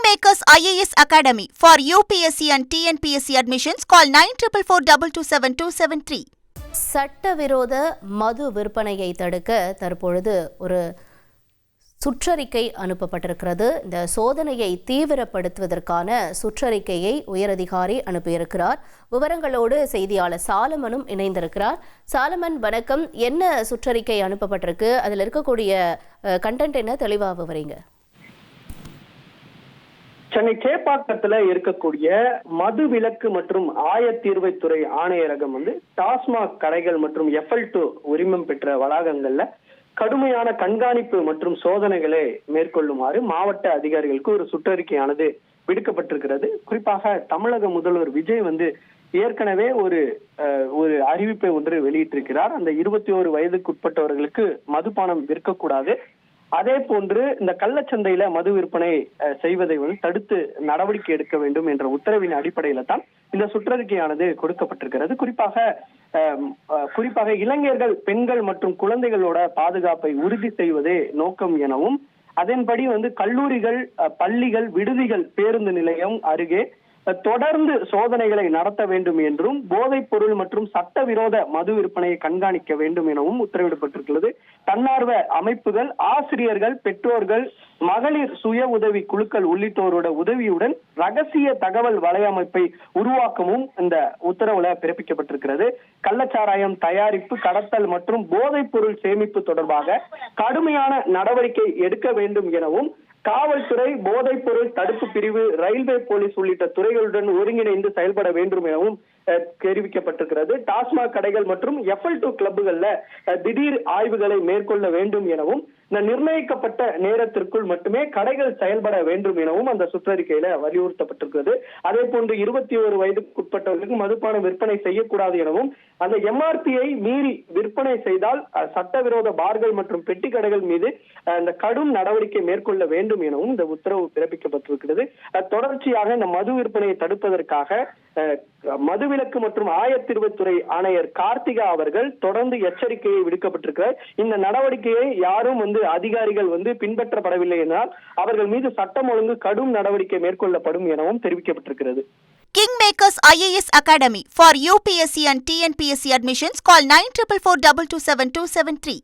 Kingmakers IAS Academy for UPSC and TNPSC admissions. Call 9444227273. சட்டவிரோத மது விற்பனையை தடுக்க தற்பொழுது ஒரு சுற்றறிக்கை அனுப்பப்பட்டிருக்கிறது. இந்த சோதனையை தீவிரப்படுத்துவதற்கான சுற்றறிக்கையை உயரதிகாரி அனுப்பியிருக்கிறார். விவரங்களோடு செய்தியாளர் சாலமனும் இணைந்திருக்கிறார். சாலமன், வணக்கம். என்ன சுற்றறிக்கை அனுப்பப்பட்டிருக்கு? அதில் இருக்கக்கூடிய கண்டென்ட் என்ன? தெளிவாக விவரிங்க. சென்னை சேப்பாக்கத்துல இருக்கக்கூடிய மது விலக்கு மற்றும் ஆயத்தீர்வைத்துறை ஆணையரகம் டாஸ்மாக் கடைகள் மற்றும் FL2 உரிமம் பெற்ற வளாகங்கள்ல கடுமையான கண்காணிப்பு மற்றும் சோதனைகளை மேற்கொள்ளுமாறு மாவட்ட அதிகாரிகளுக்கு ஒரு சுற்றறிக்கையானது விடுக்கப்பட்டிருக்கிறது. குறிப்பாக தமிழக முதல்வர் விஜய் ஏற்கனவே ஒரு அறிவிப்பை ஒன்று வெளியிட்டிருக்கிறார். அந்த 21 வயதுக்குட்பட்டவர்களுக்கு மதுபானம் விற்கக்கூடாது, அதே போன்று இந்த கள்ளச்சந்தையில மது விற்பனை செய்வதை தடுத்து நடவடிக்கை எடுக்க வேண்டும் என்ற உத்தரவின் அடிப்படையில தான் இந்த சுற்றறிக்கையானது கொடுக்கப்பட்டிருக்கிறது. குறிப்பாக இளைஞர்கள், பெண்கள் மற்றும் குழந்தைகளோட பாதுகாப்பை உறுதி செய்வதே நோக்கம் எனவும், அதன்படி கல்லூரிகள், பள்ளிகள், விடுதிகள், பேருந்து நிலையம் அருகே தொடர்ந்து சோதனைகளை நடத்த வேண்டும் என்றும், போதைப் பொருள் மற்றும் சட்டவிரோத மது விற்பனையை கண்காணிக்க வேண்டும் எனவும் உத்தரவிடப்பட்டிருக்கிறது. தன்னார்வ அமைப்புகள், ஆசிரியர்கள், பெற்றோர்கள், மகளிர் சுய உதவி குழுக்கள் உள்ளிட்டோரோட உதவியுடன் ரகசிய தகவல் வலையமைப்பை உருவாக்கவும் இந்த உத்தரவுல பிறப்பிக்கப்பட்டிருக்கிறது. கள்ளச்சாராயம் தயாரிப்பு, கடத்தல் மற்றும் போதைப் பொருள் சேமிப்பு தொடர்பாக கடுமையான நடவடிக்கை எடுக்க வேண்டும் எனவும், காவல்துறை, போதைப் பொருள் தடுப்பு பிரிவு, ரயில்வே போலீஸ் உள்ளிட்ட துறைகளுடன் ஒருங்கிணைந்து செயல்பட வேண்டும் எனவும் தெரிவிக்கப்பட்டிருக்கிறது. டாஸ்மாக் கடைகள் மற்றும் FL2 கிளப்புகள்ல திடீர் ஆய்வுகளை மேற்கொள்ள வேண்டும் எனவும், இந்த நிர்ணயிக்கப்பட்ட நேரத்திற்குள் மட்டுமே கடைகள் செயல்பட வேண்டும் எனவும் அந்த சுற்றறிக்கையில வலியுறுத்தப்பட்டிருக்கிறது. அதே போன்று 21 வயதுக்குட்பட்டவர்களுக்கு மதுபானம் விற்பனை செய்யக்கூடாது எனவும், அந்த MRP-யை மீறி விற்பனை செய்தால் சட்டவிரோத பார்கள் மற்றும் பெட்டி கடைகள் மீது அந்த கடும் நடவடிக்கை மேற்கொள்ள வேண்டும் எனவும் இந்த உத்தரவு பிறப்பிக்கப்பட்டிருக்கிறது. தொடர்ச்சியாக இந்த மது விற்பனையை தடுப்பதற்காக மதுவிலக்கு மற்றும் ஆயத்தீர்வைத்துறை ஆணையர் கார்த்திகா அவர்கள் தொடர்ந்து எச்சரிக்கையை விடுக்கப்பட்டிருக்கிறார். இந்த நடவடிக்கையை யாரும் அதிகாரிகள் பின்பற்றப்படவில்லை என்றால் அவர்கள் மீது சட்டம் ஒழுங்கு கடும் நடவடிக்கை மேற்கொள்ளப்படும் எனவும் தெரிவிக்கப்பட்டிருக்கிறது. Kingmakers IAS Academy for UPSC and TNPSC admissions. Call 9444227273.